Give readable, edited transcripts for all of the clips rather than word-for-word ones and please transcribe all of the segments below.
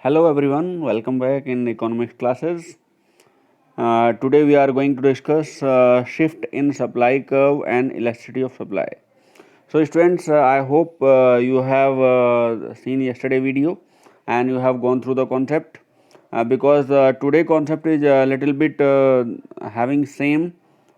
Hello everyone, welcome back in economics classes. Today we are going to discuss shift in supply curve and elasticity of supply. So students, I hope you have seen yesterday video and you have gone through the concept because today concept is a little bit having same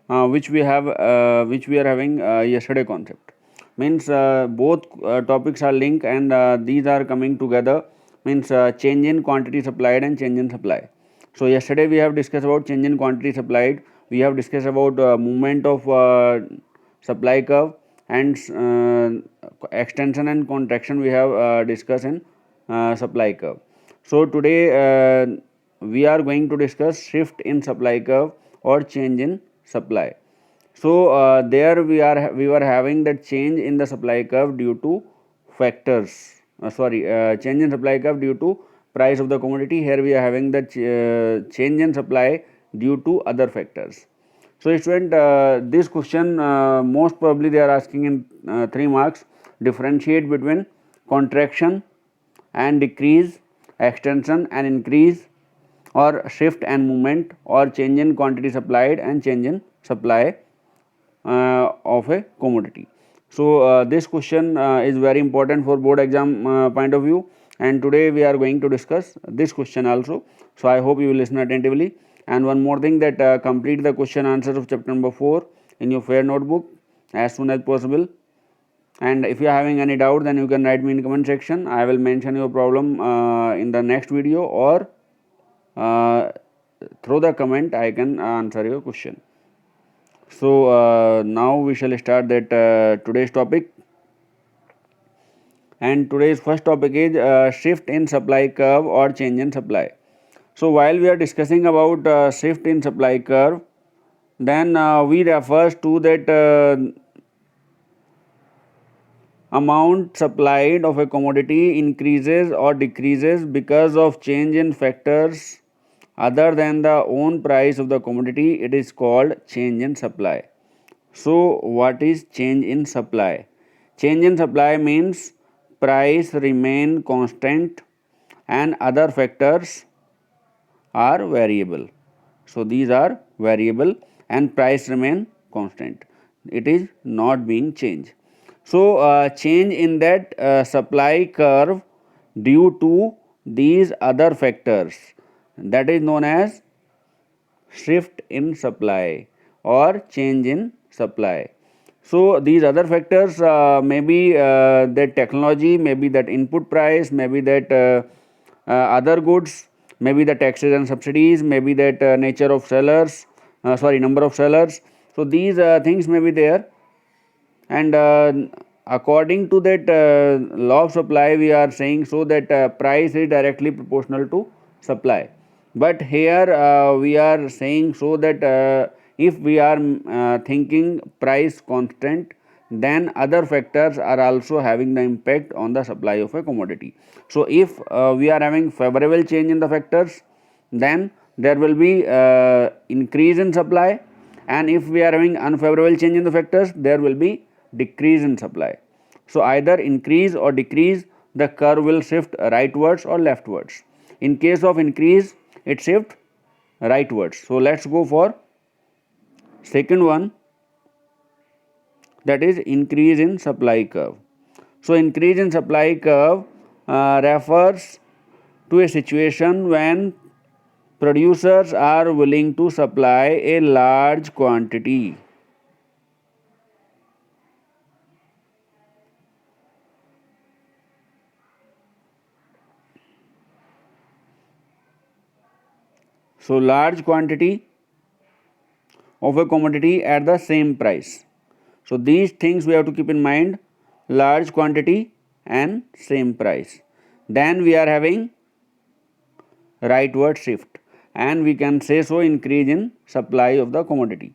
which we are having yesterday concept. Means both topics are linked and these are coming together. Means change in quantity supplied and change in supply. So yesterday we have discussed about change in quantity supplied. We have discussed about movement of supply curve and extension and contraction we have discussed in supply curve. So today we are going to discuss shift in supply curve or change in supply. So there we were having that change in the supply curve due to factors. Change in supply curve due to price of the commodity. Here we are having the change in supply due to other factors. So student, this question most probably they are asking in 3 marks. Differentiate between contraction and decrease, extension and increase, or shift and movement, or change in quantity supplied and change in supply of a commodity. So this question is very important for board exam point of view, and today we are going to discuss this question also. So I hope you will listen attentively. And one more thing, that complete the question answers of chapter number 4 in your fair notebook as soon as possible. And if you are having any doubt, then you can write me in comment section. I will mention your problem in the next video, or through the comment I can answer your question. So now we shall start that today's topic, and today's first topic is shift in supply curve or change in supply. So while we are discussing about shift in supply curve, then we refers to that amount supplied of a commodity increases or decreases because of change in factors other than the own price of the commodity. It is called change in supply. So what is change in supply? Change in supply means price remain constant and other factors are variable. So these are variable and price remain constant. It is not being changed. So change in that supply curve due to these other factors, that is known as shift in supply or change in supply. So these other factors may be that technology, maybe that input price, maybe that other goods, maybe the taxes and subsidies, maybe that nature of sellers, number of sellers. So these things may be there, and according to that law of supply we are saying so that price is directly proportional to supply. But here we are saying so that if we are thinking price constant, then other factors are also having the impact on the supply of a commodity. So if we are having favorable change in the factors, then there will be increase in supply, and if we are having unfavorable change in the factors, there will be decrease in supply. So either increase or decrease, the curve will shift rightwards or leftwards. In case of increase, it shifts rightwards. So let's go for second one, that is increase in supply curve. So increase in supply curve refers to a situation when producers are willing to supply a large quantity large quantity of a commodity at the same price. So these things we have to keep in mind: large quantity and same price. Then we are having rightward shift, and we can say so increase in supply of the commodity.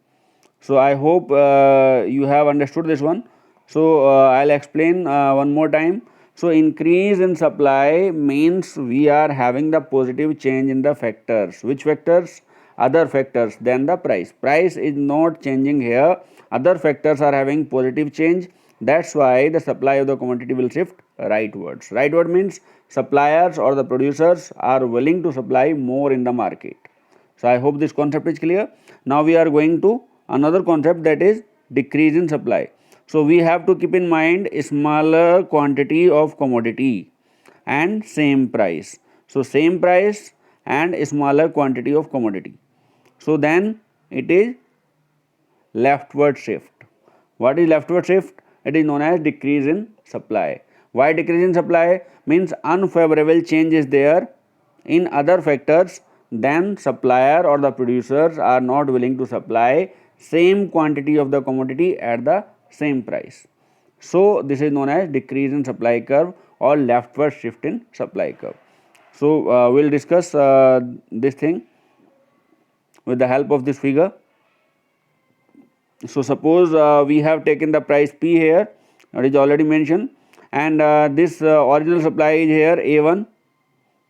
So I hope you have understood this one. So I'll explain one more time. So increase in supply means we are having the positive change in the factors. Which factors? Other factors than the price. Price is not changing here. Other factors are having positive change, That's why the supply of the commodity will shift rightwards. Rightward means suppliers or the producers are willing to supply more in the market. So I hope this concept is clear. Now we are going to another concept, that is decrease in supply. So we have to keep in mind a smaller quantity of commodity and same price. So same price and a smaller quantity of commodity. So then it is leftward shift. What is leftward shift? It is known as decrease in supply. Why decrease in supply? Means unfavorable change is there in other factors, then supplier or the producers are not willing to supply same quantity of the commodity at the same price. So this is known as decrease in supply curve or leftward shift in supply curve. So we'll discuss this thing with the help of this figure. So suppose we have taken the price P here, that is already mentioned, and this original supply is here A1.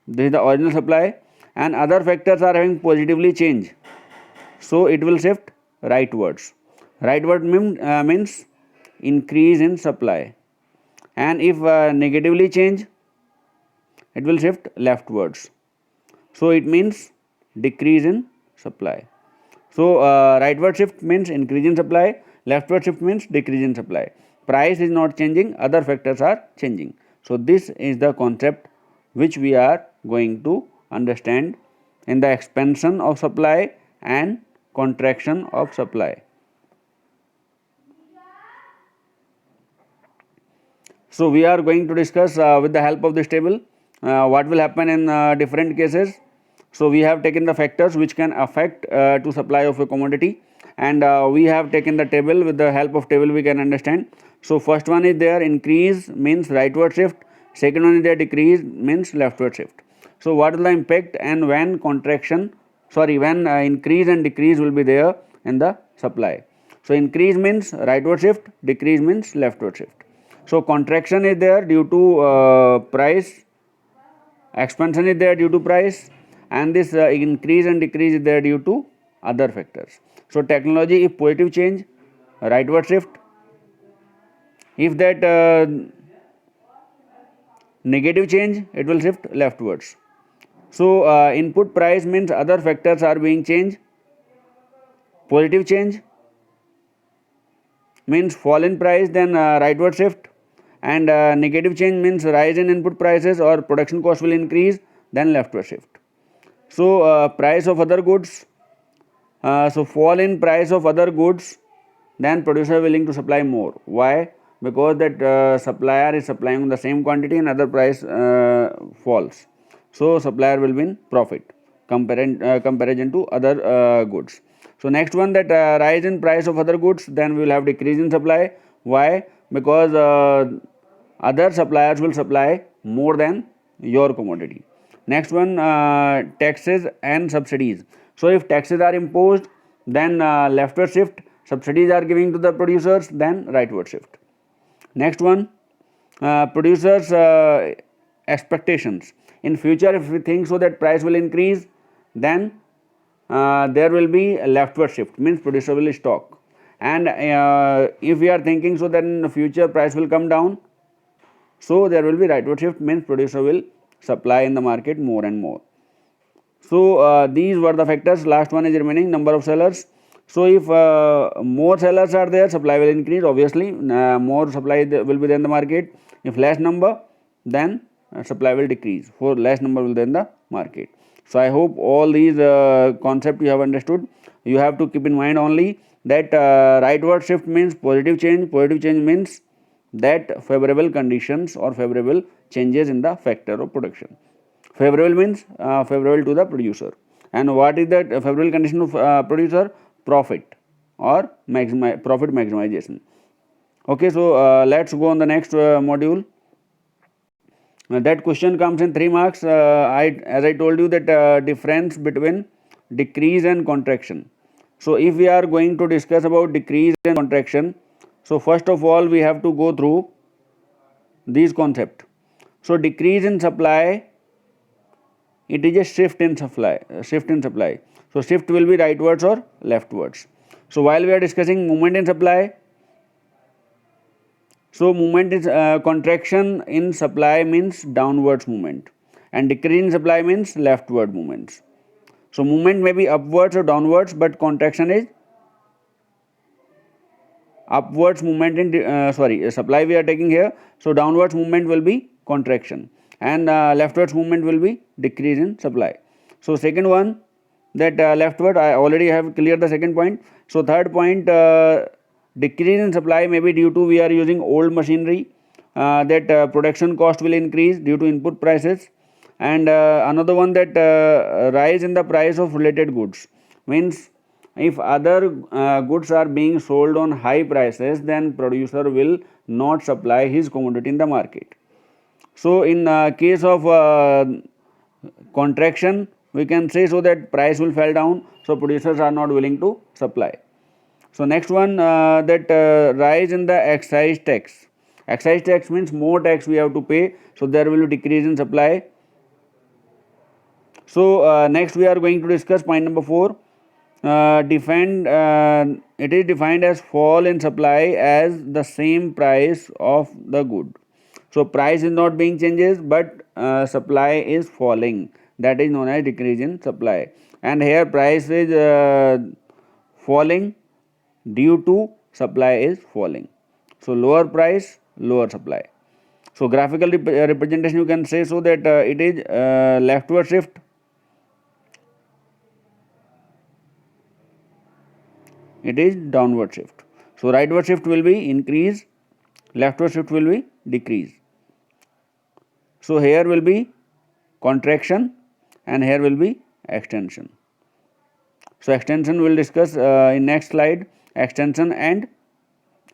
This is the original supply, and other factors are having positively change, so it will shift rightwards. Rightward means increase in supply, and if negatively change, it will shift leftwards, so it means decrease in supply. So rightward shift means increase in supply, leftward shift means decrease in supply. Price is not changing, other factors are changing. So this is the concept which we are going to understand in the expansion of supply and contraction of supply. So we are going to discuss with the help of this table what will happen in different cases. So we have taken the factors which can affect to supply of a commodity, and we have taken the table. With the help of table we can understand. So first one is there, increase means rightward shift, second one is there, decrease means leftward shift. So what is the impact and when when increase and decrease will be there in the supply. So increase means rightward shift, decrease means leftward shift. So contraction is there due to price, expansion is there due to price, and this increase and decrease is there due to other factors. So technology, if positive change, rightward shift. If that negative change, it will shift leftwards. So input price means other factors are being changed. Positive change means fall in price, then rightward shift, and negative change means rise in input prices or production cost will increase, then leftward shift. So price of other goods, so fall in price of other goods, then producer willing to supply more. Why? Because that supplier is supplying the same quantity and other price falls, so supplier will win profit comparison to other goods. So next one, that rise in price of other goods, then we will have decrease in supply. Why? Because other suppliers will supply more than your commodity. Next one, taxes and subsidies. So if taxes are imposed, then leftward shift, subsidies are giving to the producers, then rightward shift. Next one, producers expectations. In future, if we think so that price will increase, then there will be a leftward shift, means producer will stock. And if we are thinking so that in the future price will come down, so there will be rightward shift, means producer will supply in the market more and more. So these were the factors. Last one is remaining, number of sellers. So if more sellers are there, supply will increase, obviously more supply will be there in the market. If less number, then supply will decrease, for less number will be there in the market. So I hope all these concepts you have understood. You have to keep in mind only that rightward shift means positive change. Positive change means that favorable conditions or favorable changes in the factor of production. Favorable means favorable to the producer. And what is that favorable condition of producer? Profit or profit maximization. Okay, so let's go on the next module. That question comes in 3 marks. As I told you that difference between decrease and contraction. So if we are going to discuss about decrease and contraction, so first of all we have to go through these concepts. So decrease in supply, it is a shift in supply. So shift will be rightwards or leftwards. So while we are discussing movement in supply, So movement is contraction in supply means downwards movement, and decrease in supply means leftward movements. So movement may be upwards or downwards, but contraction is upwards movement in supply we are taking here. So downwards movement will be contraction, and leftwards movement will be decrease in supply. So second one, that leftward, I already have cleared the second point. So third point, decrease in supply may be due to we are using old machinery, that production cost will increase due to input prices. And another one, that rise in the price of related goods, means if other goods are being sold on high prices, then producer will not supply his commodity in the market. So in case of contraction, we can say so that price will fall down, so producers are not willing to supply. So next one, that rise in the excise tax. Excise tax means more tax we have to pay, so there will be decrease in supply. So next we are going to discuss point number 4. It is defined as fall in supply as the same price of the good. So price is not being changes, but supply is falling. That is known as decrease in supply. And here price is falling due to supply is falling. So lower price, lower supply. So graphical representation you can say so that it is leftward shift, it is downward shift. So rightward shift will be increase, leftward shift will be decrease. So here will be contraction and here will be extension. So extension will discuss in next slide, extension and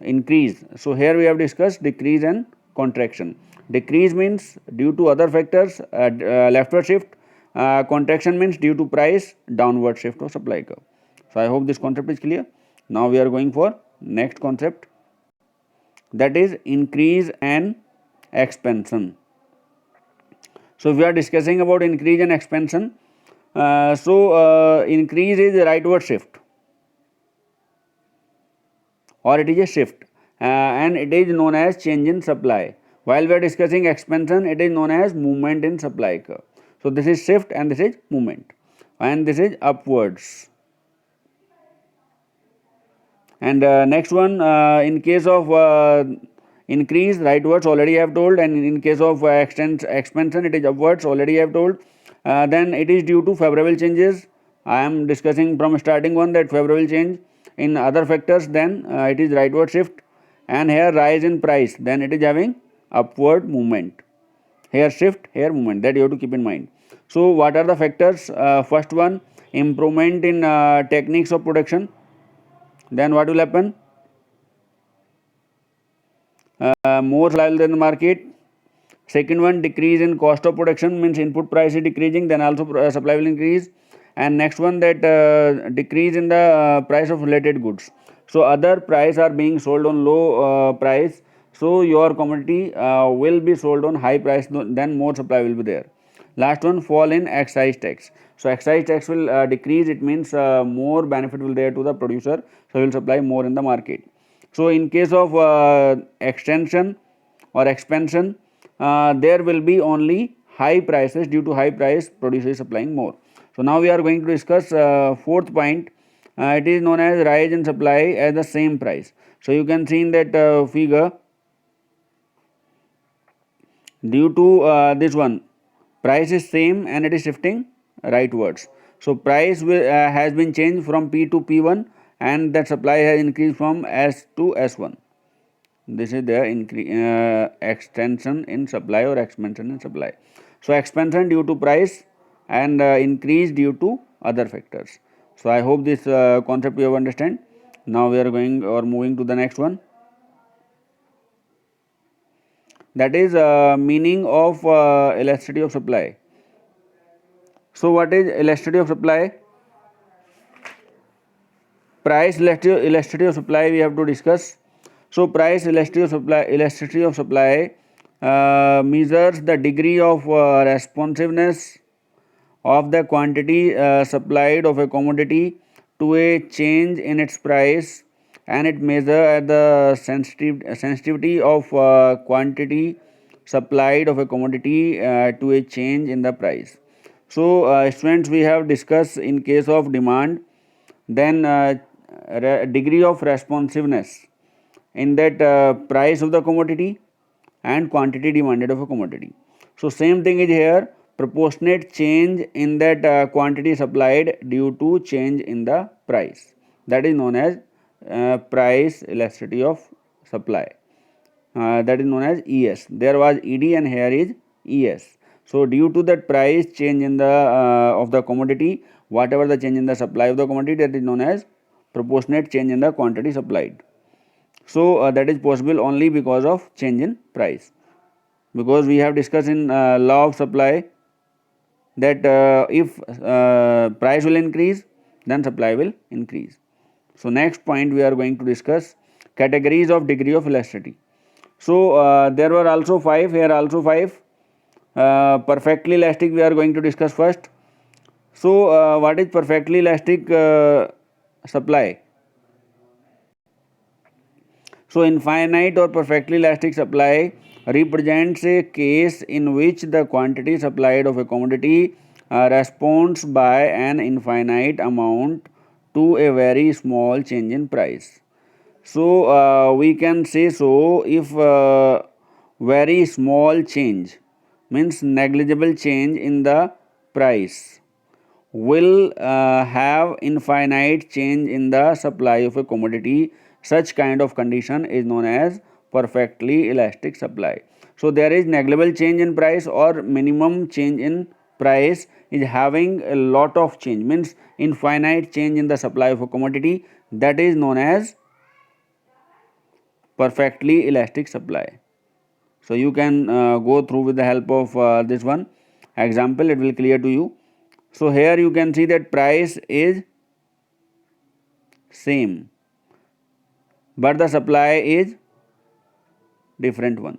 increase. So here we have discussed decrease and contraction. Decrease means due to other factors, leftward shift. Contraction means due to price, downward shift of supply curve. So I hope this concept is clear. Now we are going for next concept, that is increase and expansion. So we are discussing about increase and expansion. Increase is a rightward shift, or it is a shift, and it is known as change in supply. While we are discussing expansion, it is known as movement in supply curve. So this is shift and this is movement, and this is upwards. And next one, in case of increase, rightwards already I have told, and in case of expansion it is upwards already I have told. Then it is due to favorable changes. I am discussing from starting one, that favorable change in other factors, then it is rightward shift. And here rise in price, then it is having upward movement. Here shift, here movement, that you have to keep in mind. So what are the factors? First one, improvement in techniques of production. Then what will happen? More supply in the market. Second one, decrease in cost of production, means input price is decreasing, then also supply will increase. And next one, that decrease in the price of related goods. So other price are being sold on low price, so your commodity will be sold on high price, then more supply will be there. Last one, fall in excise tax. So excise tax will decrease, it means more benefit will there to the producer, so he will supply more in the market. So in case of extension or expansion, there will be only high prices, due to high price producer is supplying more. So now we are going to discuss fourth point. It is known as rise in supply at the same price. So you can see in that figure, due to this one, price is same and it is shifting rightwards. So price has been changed from P to P1, and that supply has increased from S to S1. This is the extension in supply or expansion in supply. So expansion due to price, and increase due to other factors. So I hope this concept you have understand. Now we are going or moving to the next one, that is meaning of elasticity of supply. So what is elasticity of supply? Price elasticity of supply we have to discuss. So price elasticity of supply measures the degree of responsiveness of the quantity supplied of a commodity to a change in its price and it measure at the sensitivity of quantity supplied of a commodity to a change in the price. So students, we have discussed in case of demand, then degree of responsiveness in that price of the commodity and quantity demanded of a commodity. So same thing is here, proportionate change in that quantity supplied due to change in the price, that is known as price elasticity of supply, that is known as ES. There was ED and here is ES. So due to that price change in the of the commodity, whatever the change in the supply of the commodity, that is known as proportionate change in the quantity supplied. So that is possible only because of change in price, because we have discussed in law of supply that if price will increase, then supply will increase. So next point we are going to discuss categories of degree of elasticity. So there were also 5, here also 5. Perfectly elastic we are going to discuss first. So what is perfectly elastic supply? So infinite or perfectly elastic supply represents a case in which the quantity supplied of a commodity responds by an infinite amount to a very small change in price. So we can say, so if very small change means negligible change in the price will have infinite change in the supply of a commodity, such kind of condition is known as perfectly elastic supply. So there is negligible change in price or minimum change in price is having a lot of change, means infinite change in the supply of a commodity, that is known as perfectly elastic supply. So you can go through with the help of this one example, it will clear to you. So here you can see that price is same, but the supply is different one.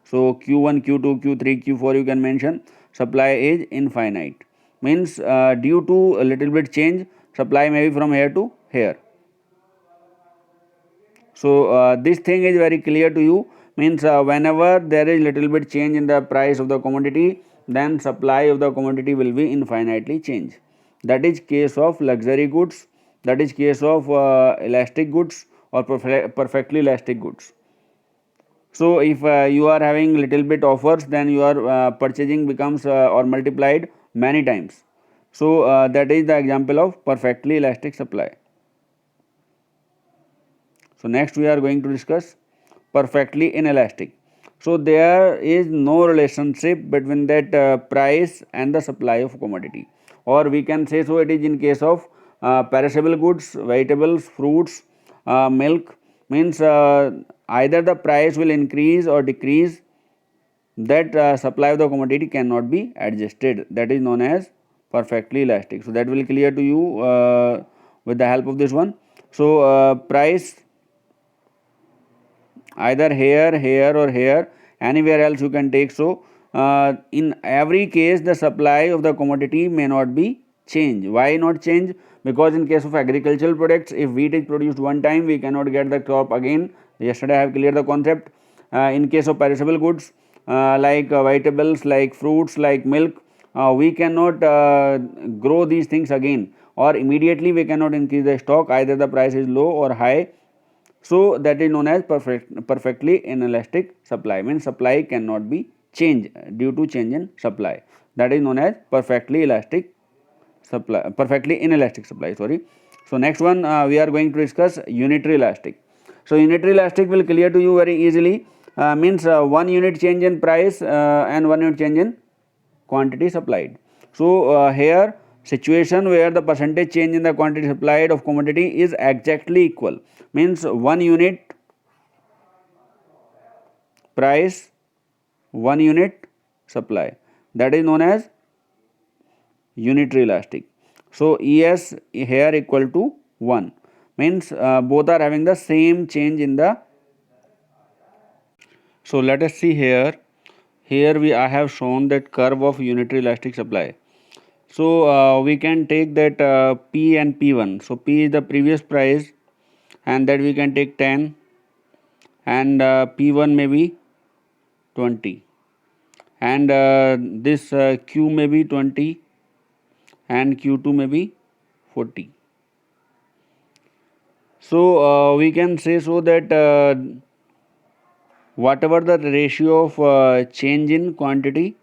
So Q1, Q2, Q3, Q4 you can mention, supply is infinite, means due to a little bit change, supply may be from here to here. So this thing is very clear to you, means whenever there is little bit change in the price of the commodity, then supply of the commodity will be infinitely change. That is case of luxury goods, that is case of elastic goods or perfectly elastic goods. So if you are having little bit offers, then your purchasing becomes or multiplied many times. So that is the example of perfectly elastic supply. So next we are going to discuss perfectly inelastic. So there is no relationship between that price and the supply of commodity, or we can say so it is in case of perishable goods, vegetables, fruits, milk, means either the price will increase or decrease, that supply of the commodity cannot be adjusted, that is known as perfectly elastic. So that will clear to you with the help of this one. So price either here or here, anywhere else you can take. So in every case the supply of the commodity may not be change. Why not change? Because in case of agricultural products, if wheat is produced one time, we cannot get the crop again. Yesterday I have cleared the concept. In case of perishable goods, like vegetables, like fruits, like milk, we cannot grow these things again, or immediately we cannot increase the stock, either the price is low or high. So that is known as perfectly inelastic supply, means supply cannot be changed due to change in supply, that is known as perfectly elastic supply, perfectly inelastic supply, sorry. So next one we are going to discuss unitary elastic. So unitary elastic will clear to you very easily, means 1 unit change in price and 1 unit change in quantity supplied. So here situation where the percentage change in the quantity supplied of commodity is exactly equal, means 1 unit price, 1 unit supply, that is known as unitary elastic. So ES here equal to 1, means both are having the same change in the. So let us see here. Here I have shown that curve of unitary elastic supply. So we can take that P and P1. So P is the previous price and that we can take 10, and P1 may be 20, and this Q may be 20, and Q2 may be 40. So we can say so that whatever the ratio of change in quantity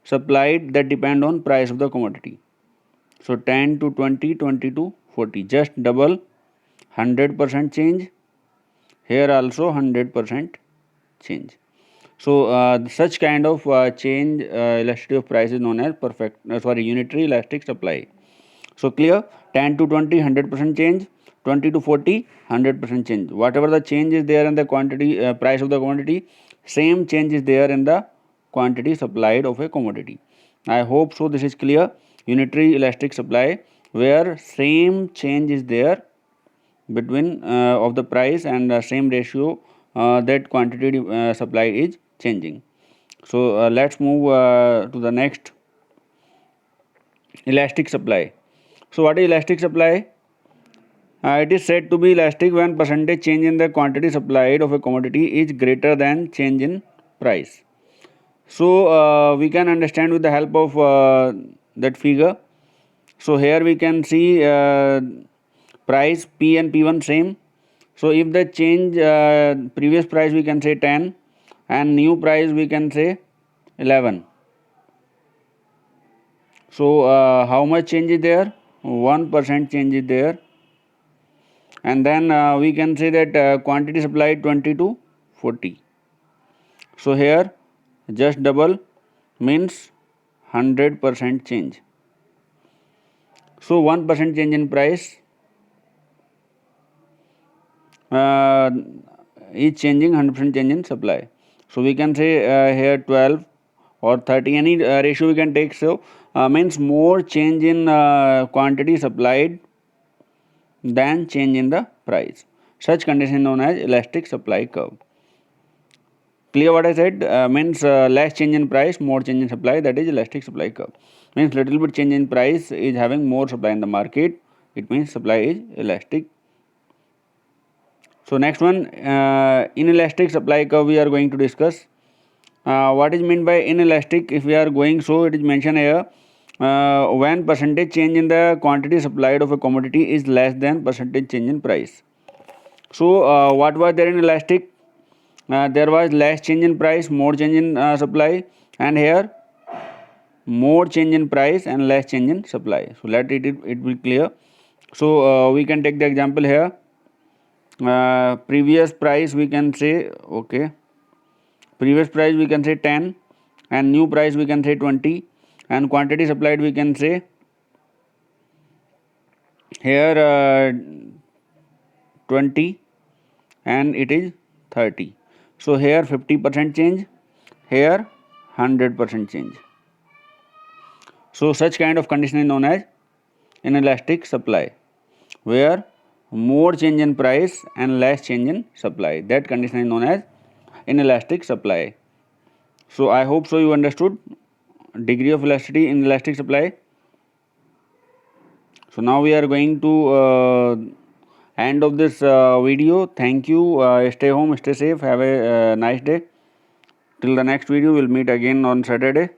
supplied, that depend on price of the commodity. So 10 to 20, 20 to 40, just double, 100% change. Here also 100% change. So such kind of change elasticity of price is known as unitary elastic supply. So clear, 10 to 20, 100% change, 20 to 40, 100% change. Whatever the change is there in the quantity price of the quantity, same change is there in the quantity supplied of a commodity. I hope so this is clear. Unitary elastic supply, where same change is there between of the price and same ratio that quantity supplied is changing. So let's move to the next, elastic supply. So what is elastic supply? It is said to be elastic when percentage change in the quantity supplied of a commodity is greater than change in price. So we can understand with the help of that figure. So here we can see price P and P1 same. So if the change previous price we can say 10 and new price we can say 11. So how much change is there? 1% change is there. And then we can say that quantity supplied 20 to 40. So here just double means 100% change. So 1% change in price is changing 100% change in supply. So we can say here 12 or 30, any ratio we can take. So means more change in quantity supplied than change in the price. Such condition known as elastic supply curve. Clear what I said? Means less change in price, more change in supply, that is elastic supply curve. Means little bit change in price is having more supply in the market, it means supply is elastic. So next one, inelastic supply curve we are going to discuss. What is meant by inelastic? If we are going, so it is mentioned here, when percentage change in the quantity supplied of a commodity is less than percentage change in price. So what was there in elastic? There was less change in price, more change in supply, and here more change in price and less change in supply. So let it be clear. So we can take the example here. Previous price we can say, okay, previous price we can say 10 and new price we can say 20, and quantity supplied we can say here 20 and it is 30. So here 50% change, here 100% change. So such kind of condition is known as inelastic supply, where more change in price and less change in supply. That condition is known as inelastic supply. So I hope so you understood degree of elasticity in elastic supply. So now we are going to end of this video. Thank you. Stay home, stay safe, have a nice day. Till the next video, we'll meet again on Saturday.